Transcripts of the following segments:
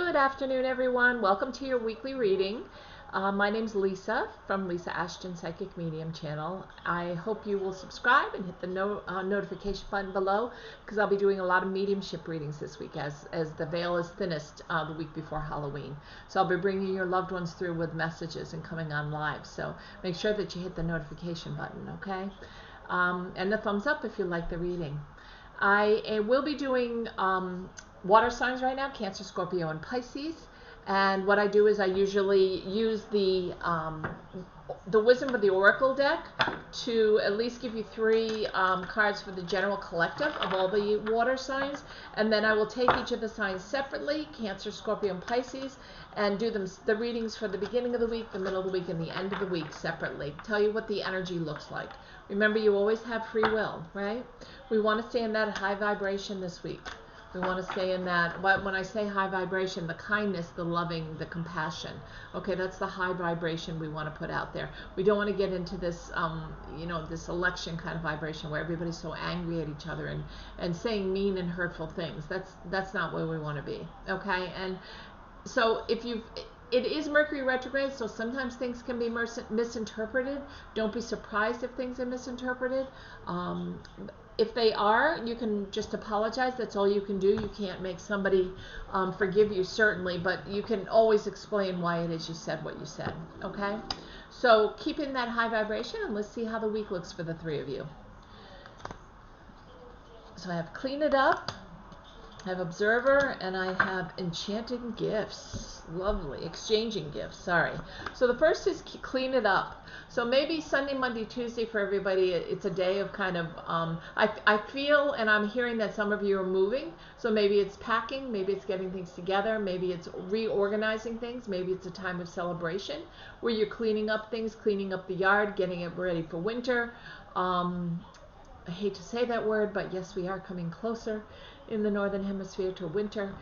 Good afternoon, everyone. Welcome to your weekly reading. My name's Lisa from Lisa Ashton Psychic Medium channel. I hope you will subscribe and hit the notification button below, because I'll be doing a lot of mediumship readings this week as the veil is thinnest the week before Halloween. So I'll be bringing your loved ones through with messages and coming on live. So make sure that you hit the notification button, okay? And the thumbs up if you like the reading. I will be doing water signs right now, Cancer, Scorpio, and Pisces. And what I do is I usually use the Wisdom of the Oracle deck to at least give you three cards for the general collective of all the water signs. And then I will take each of the signs separately, Cancer, Scorpio, and Pisces, and do the readings for the beginning of the week, the middle of the week, and the end of the week separately. Tell you what the energy looks like. Remember, you always have free will, right? We want to stay in that high vibration this week. We want to stay in that, but when I say high vibration, the kindness, the loving, the compassion, okay, that's the high vibration we want to put out there. We don't want to get into this, this election kind of vibration where everybody's so angry at each other and saying mean and hurtful things. That's not where we want to be, okay? And so it is Mercury retrograde, so sometimes things can be misinterpreted. Don't be surprised if things are misinterpreted. If they are, you can just apologize. That's all you can do. You can't make somebody forgive you, certainly, but you can always explain why it is you said what you said, okay? So keep in that high vibration, and let's see how the week looks for the three of you. So I have Clean It Up, I have Observer, and I have Enchanting Gifts. Lovely. Exchanging Gifts, sorry. So the first is Clean It Up. So maybe Sunday, Monday, Tuesday for everybody, it's a day of kind of, I feel and I'm hearing that some of you are moving. So maybe it's packing, maybe it's getting things together, maybe it's reorganizing things, maybe it's a time of celebration where you're cleaning up things, cleaning up the yard, getting it ready for winter. I hate to say that word, but yes, we are coming closer in the Northern Hemisphere to winter.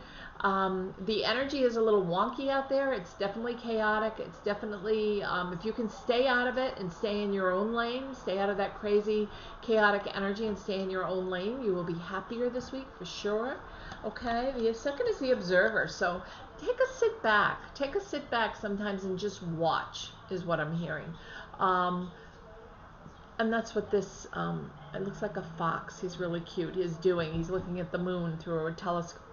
The energy is a little wonky out there. It's definitely chaotic. It's definitely, if you can stay out of it and stay in your own lane, stay out of that crazy, chaotic energy and stay in your own lane, you will be happier this week for sure. Okay, the second is the Observer. So take a sit back. Take a sit back sometimes and just watch is what I'm hearing. And that's what this, it looks like a fox. He's really cute. He's doing. He's looking at the moon through a telescope.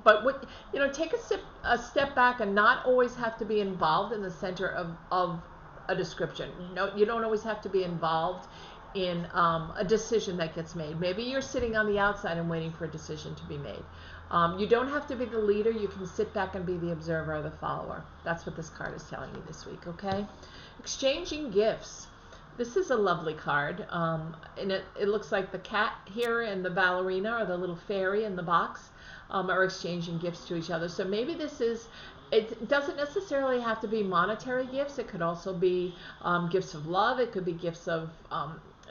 But what, take a step back and not always have to be involved in the center of a description. No, you don't always have to be involved in a decision that gets made. Maybe you're sitting on the outside and waiting for a decision to be made. You don't have to be the leader. You can sit back and be the observer or the follower. That's what this card is telling you this week, okay? Exchanging Gifts. This is a lovely card, and it looks like the cat here and the ballerina or the little fairy in the box are exchanging gifts to each other. So maybe this is, it doesn't necessarily have to be monetary gifts. It could also be gifts of love. It could be gifts of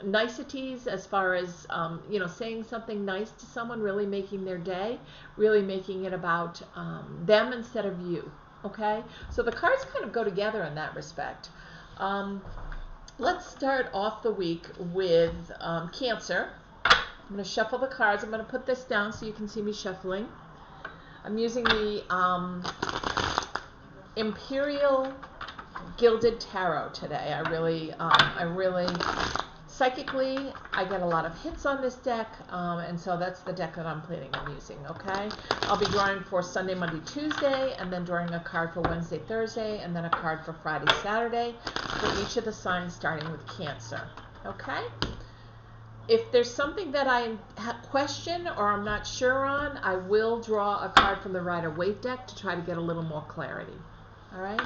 niceties as far as, saying something nice to someone, really making their day, really making it about them instead of you, okay? So the cards kind of go together in that respect. Let's start off the week with Cancer. I'm going to shuffle the cards. I'm going to put this down so you can see me shuffling. I'm using the Imperial Gilded Tarot today. I really, psychically, I get a lot of hits on this deck, and so that's the deck that I'm planning on using, okay? I'll be drawing for Sunday, Monday, Tuesday, and then drawing a card for Wednesday, Thursday, and then a card for Friday, Saturday, for each of the signs starting with Cancer, okay? If there's something that I question or I'm not sure on, I will draw a card from the Rider-Waite deck to try to get a little more clarity, all right?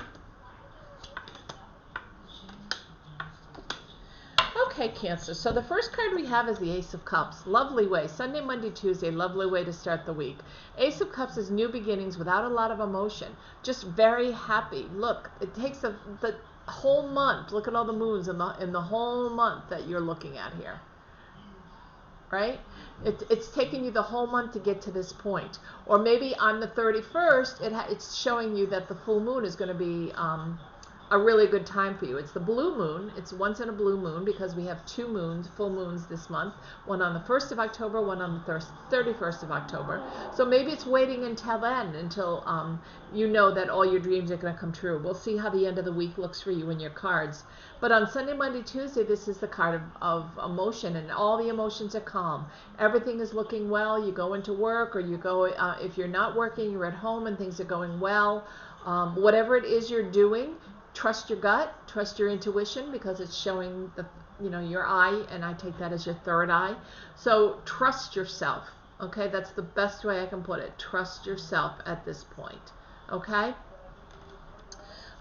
Okay, Cancer. So the first card we have is the Ace of Cups. Lovely way. Sunday, Monday, Tuesday, lovely way to start the week. Ace of Cups is new beginnings without a lot of emotion. Just very happy. Look, it takes the whole month. Look at all the moons in the whole month that you're looking at here. Right? It's taken you the whole month to get to this point. Or maybe on the 31st, it's showing you that the full moon is going to be a really good time for you. It's the blue moon. It's once in a blue moon because we have 2 moons, full moons this month, one on the 1st of October, one on the 31st of October. So maybe it's waiting until then, until you know that all your dreams are going to come true. We'll see how the end of the week looks for you in your cards. But on Sunday, Monday, Tuesday, this is the card of emotion, and all the emotions are calm. Everything is looking well. You go into work, or you go, if you're not working, you're at home and things are going well. Whatever it is you're doing, trust your gut, trust your intuition, because it's showing your eye, and I take that as your third eye. So trust yourself. Okay, that's the best way I can put it. Trust yourself at this point. Okay.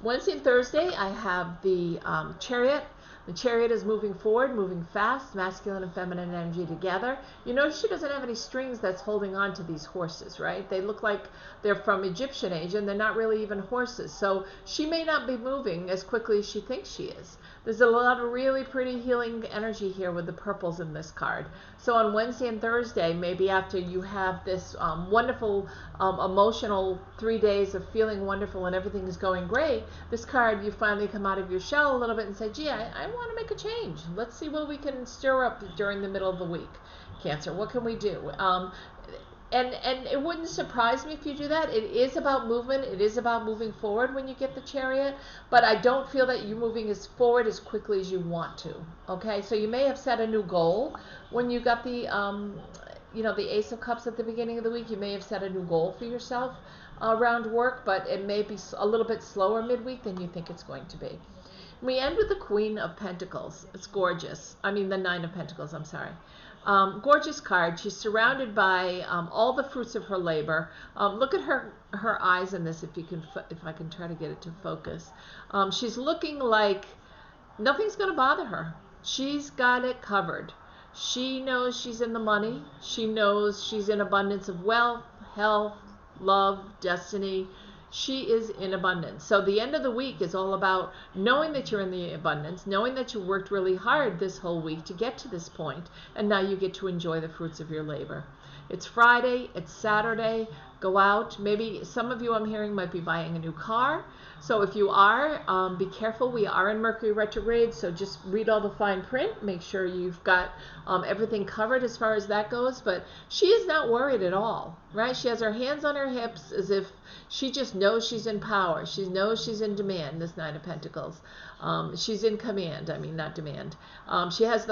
Wednesday and Thursday, I have the Chariot. The Chariot is moving forward, moving fast, masculine and feminine energy together. You notice she doesn't have any strings that's holding on to these horses, right? They look like they're from Egyptian age, and they're not really even horses. So she may not be moving as quickly as she thinks she is. There's a lot of really pretty healing energy here with the purples in this card. So on Wednesday and Thursday, maybe after you have this wonderful emotional 3 days of feeling wonderful and everything is going great, this card, you finally come out of your shell a little bit and say, gee, I want to make a change. Let's see what we can stir up during the middle of the week. Cancer, what can we do? And it wouldn't surprise me if you do that. It is about movement. It is about moving forward when you get the Chariot. But I don't feel that you're moving forward as quickly as you want to. Okay, so you may have set a new goal when you got the the Ace of Cups at the beginning of the week. You may have set a new goal for yourself around work, but it may be a little bit slower midweek than you think it's going to be. We end with the Queen of Pentacles. It's gorgeous. I mean, the Nine of Pentacles, I'm sorry. Gorgeous card. She's surrounded by all the fruits of her labor. Look at her eyes in this, if I can try to get it to focus. She's looking like nothing's going to bother her. She's got it covered. She knows she's in the money. She knows she's in abundance of wealth, health, love, destiny. She is in abundance. So the end of the week is all about knowing that you're in the abundance, knowing that you worked really hard this whole week to get to this point, and now you get to enjoy the fruits of your labor. It's Friday, it's Saturday, go out. Maybe some of you, I'm hearing, might be buying a new car. So if you are, be careful. We are in Mercury retrograde, so just read all the fine print. Make sure you've got everything covered as far as that goes. But she is not worried at all, right? She has her hands on her hips as if she just knows she's in power. She knows she's in demand, this Nine of Pentacles. She's in command, I mean, not demand. She has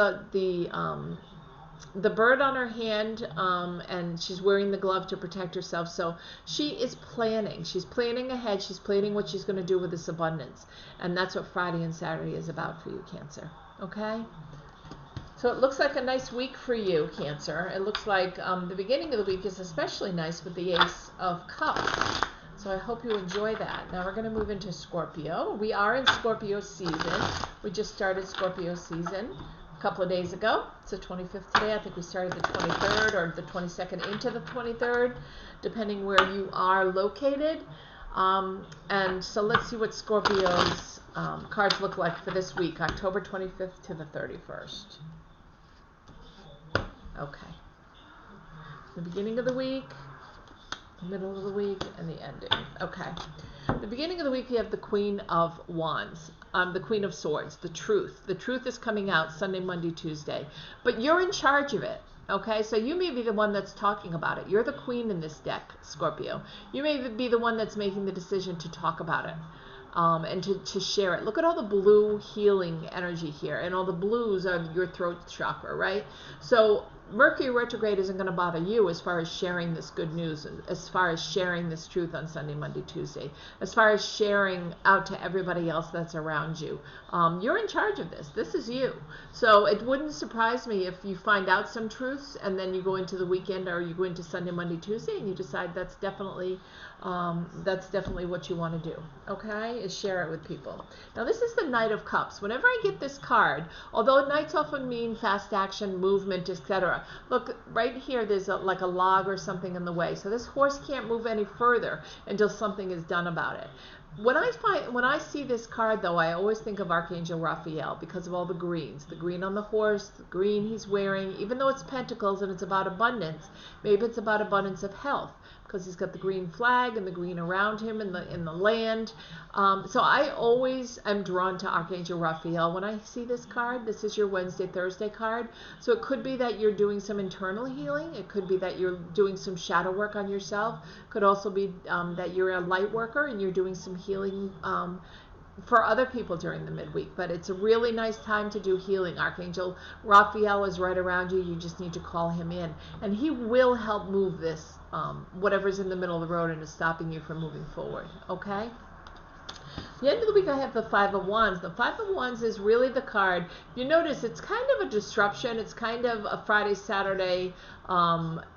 the bird on her hand, and she's wearing the glove to protect herself. So she is planning. She's planning ahead. She's planning what she's going to do with this abundance. And that's what Friday and Saturday is about for you, Cancer. Okay? So it looks like a nice week for you, Cancer. It looks like the beginning of the week is especially nice with the Ace of Cups. So I hope you enjoy that. Now we're going to move into Scorpio. We are in Scorpio season. We just started Scorpio season a couple of days ago. It's the 25th today. I think we started the 23rd or the 22nd into the 23rd, depending where you are located. And so let's see what Scorpio's cards look like for this week, October 25th to the 31st. Okay. The beginning of the week, the middle of the week, and the ending. Okay. The beginning of the week, you have the Queen of Wands, the Queen of Swords, the truth. The truth is coming out Sunday, Monday, Tuesday. But you're in charge of it. Okay, so you may be the one that's talking about it. You're the queen in this deck, Scorpio. You may be the one that's making the decision to talk about it. And to share it. Look at all the blue healing energy here, and all the blues are your throat chakra, right? So Mercury retrograde isn't going to bother you as far as sharing this good news, as far as sharing this truth on Sunday, Monday, Tuesday, as far as sharing out to everybody else that's around you. You're in charge of this. This is you. So it wouldn't surprise me if you find out some truths and then you go into the weekend, or you go into Sunday, Monday, Tuesday, and you decide that's definitely what you want to do. Okay, is share it with people. Now this is the Knight of Cups. Whenever I get this card, although knights often mean fast action, movement, etc. Look right here. There's like a log or something in the way, so this horse can't move any further until something is done about it. When I see this card, though, I always think of Archangel Raphael because of all the greens. The green on the horse, the green he's wearing, even though it's pentacles and it's about abundance, maybe it's about abundance of health because he's got the green flag and the green around him in the land. So I always am drawn to Archangel Raphael when I see this card. This is your Wednesday, Thursday card. So it could be that you're doing some internal healing. It could be that you're doing some shadow work on yourself. Could also be that you're a light worker and you're doing some healing for other people during the midweek. But it's a really nice time to do healing. Archangel Raphael is right around you. You just need to call him in. And he will help move this, whatever's in the middle of the road and is stopping you from moving forward. Okay? The end of the week, I have the Five of Wands. The Five of Wands is really the card. You notice it's kind of a disruption. It's kind of a Friday, Saturday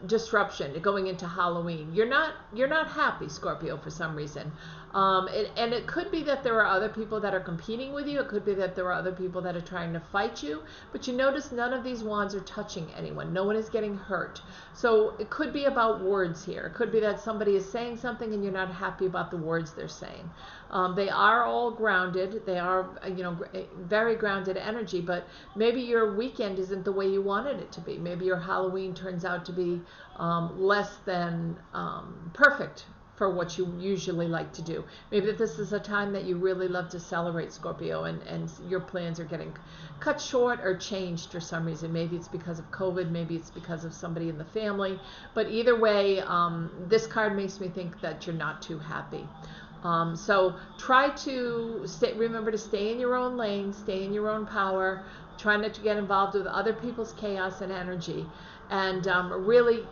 disruption going into Halloween. You're not happy, Scorpio, for some reason. And it could be that there are other people that are competing with you. It could be that there are other people that are trying to fight you. But you notice none of these wands are touching anyone. No one is getting hurt. So it could be about words here. It could be that somebody is saying something and you're not happy about the words they're saying. They are all grounded. They are, very grounded energy. But maybe your weekend isn't the way you wanted it to be. Maybe your Halloween turns out to be less than perfect for what you usually like to do. Maybe this is a time that you really love to celebrate, Scorpio, and your plans are getting cut short or changed for some reason. Maybe it's because of COVID, maybe it's because of somebody in the family. But either way, this card makes me think that you're not too happy. So try to remember to stay in your own lane, stay in your own power, try not to get involved with other people's chaos and energy, and really,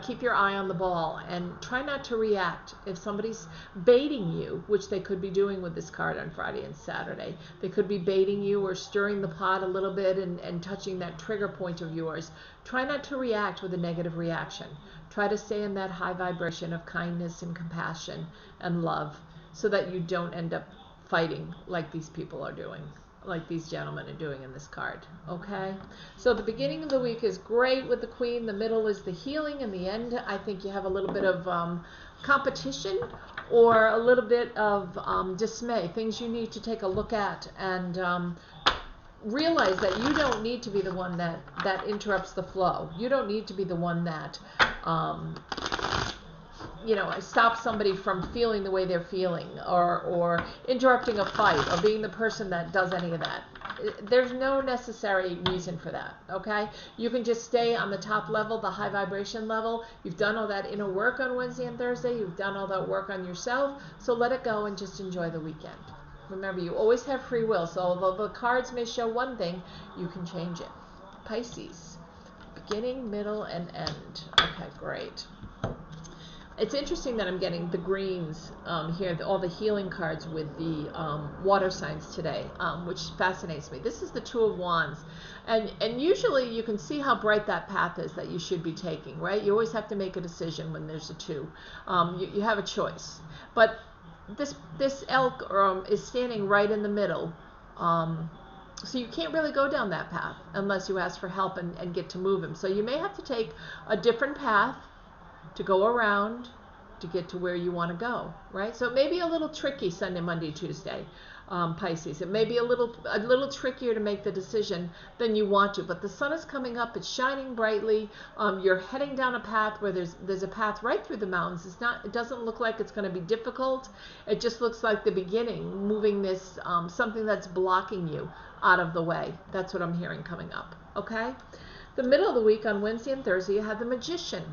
keep your eye on the ball and try not to react. If somebody's baiting you, which they could be doing with this card on Friday and Saturday, they could be baiting you or stirring the pot a little bit and touching that trigger point of yours. Try not to react with a negative reaction. Try to stay in that high vibration of kindness and compassion and love so that you don't end up fighting like these people are doing, like these gentlemen are doing in this card. Okay, so the beginning of the week is great with the Queen, the middle is the healing, and the end, I think you have a little bit of competition or a little bit of dismay, things you need to take a look at and realize that you don't need to be the one that interrupts the flow. You don't need to be the one that stop somebody from feeling the way they're feeling or interrupting a fight or being the person that does any of that. There's no necessary reason for that, okay? You can just stay on the top level, the high vibration level. You've done all that inner work on Wednesday and Thursday. You've done all that work on yourself. So let it go and just enjoy the weekend. Remember, you always have free will. So although the cards may show one thing, you can change it. Pisces, beginning, middle, and end. Okay, great. It's interesting that I'm getting the greens here, all the healing cards with the water signs today, which fascinates me. This is the Two of Wands. And usually you can see how bright that path is that you should be taking, right? You always have to make a decision when there's a two. You have a choice. But this elk is standing right in the middle. So you can't really go down that path unless you ask for help and get to move him. So you may have to take a different path to go around to get to where you want to go, right? So it may be a little tricky Sunday, Monday, Tuesday, Pisces. It may be a little trickier to make the decision than you want to, but the sun is coming up. It's shining brightly. You're heading down a path where there's a path right through the mountains. It doesn't look like it's going to be difficult. It just looks like the beginning, moving this something that's blocking you out of the way. That's what I'm hearing coming up. Okay. The middle of the week on Wednesday and Thursday, you have the Magician.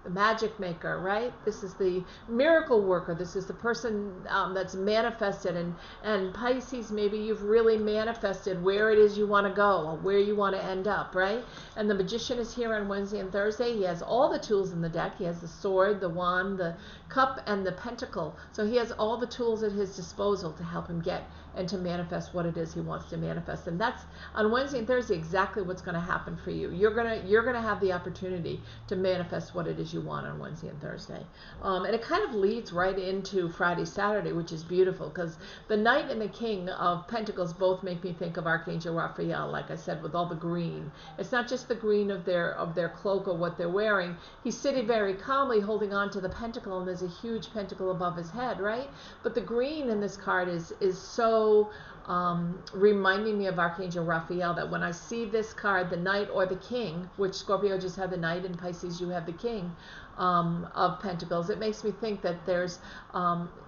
The magic maker, right? This is the miracle worker. This is the person that's manifested. And Pisces, maybe you've really manifested where it is you want to go or where you want to end up, right? And the Magician is here on Wednesday and Thursday. He has all the tools in the deck. He has the sword, the wand, the cup, and the pentacle. So he has all the tools at his disposal to help him get and to manifest what it is he wants to manifest. And that's on Wednesday and Thursday exactly what's going to happen for you. You're gonna have the opportunity to manifest what it is things you want on Wednesday and Thursday. And it kind of leads right into Friday, Saturday, which is beautiful because the Knight and the King of Pentacles both make me think of Archangel Raphael, like I said, with all the green. It's not just the green of their cloak or what they're wearing. He's sitting very calmly holding on to the pentacle, and there's a huge pentacle above his head, right? But the green in this card is so reminding me of Archangel Raphael, that when I see this card, the Knight or the King, which Scorpio just had the Knight and Pisces you have the King of Pentacles, it makes me think that there's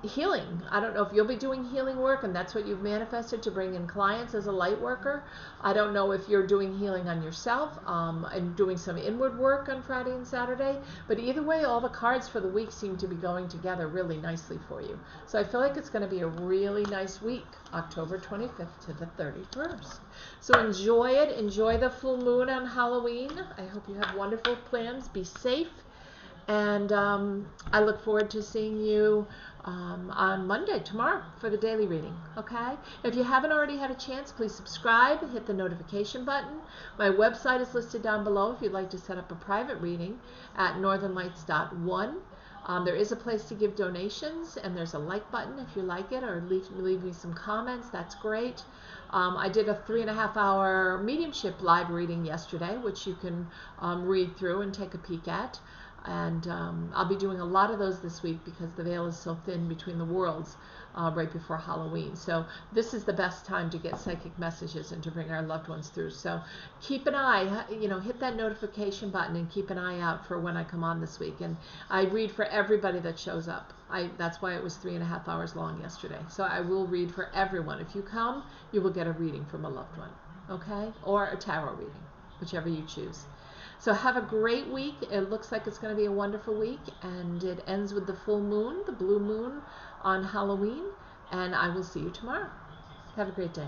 healing. I don't know if you'll be doing healing work and that's what you've manifested to bring in clients as a light worker. I don't know if you're doing healing on yourself and doing some inward work on Friday and Saturday, but either way, all the cards for the week seem to be going together really nicely for you. So I feel like it's going to be a really nice week, October 25th to the 31st. So enjoy it. Enjoy the full moon on Halloween. I hope you have wonderful plans. Be safe. And I look forward to seeing you on Monday, tomorrow, for the daily reading, okay? If you haven't already had a chance, please subscribe, hit the notification button. My website is listed down below if you'd like to set up a private reading at northernlights.one. There is a place to give donations, and there's a like button if you like it, or leave me some comments. That's great. I did a 3.5-hour mediumship live reading yesterday, which you can read through and take a peek at. And I'll be doing a lot of those this week because the veil is so thin between the worlds right before Halloween. So this is the best time to get psychic messages and to bring our loved ones through. So keep an eye, hit that notification button and keep an eye out for when I come on this week. And I read for everybody that shows up. That's why it was 3.5 hours long yesterday. So I will read for everyone. If you come, you will get a reading from a loved one, okay? Or a tarot reading, whichever you choose. So have a great week. It looks like it's going to be a wonderful week, and it ends with the full moon, the blue moon on Halloween, and I will see you tomorrow. Have a great day.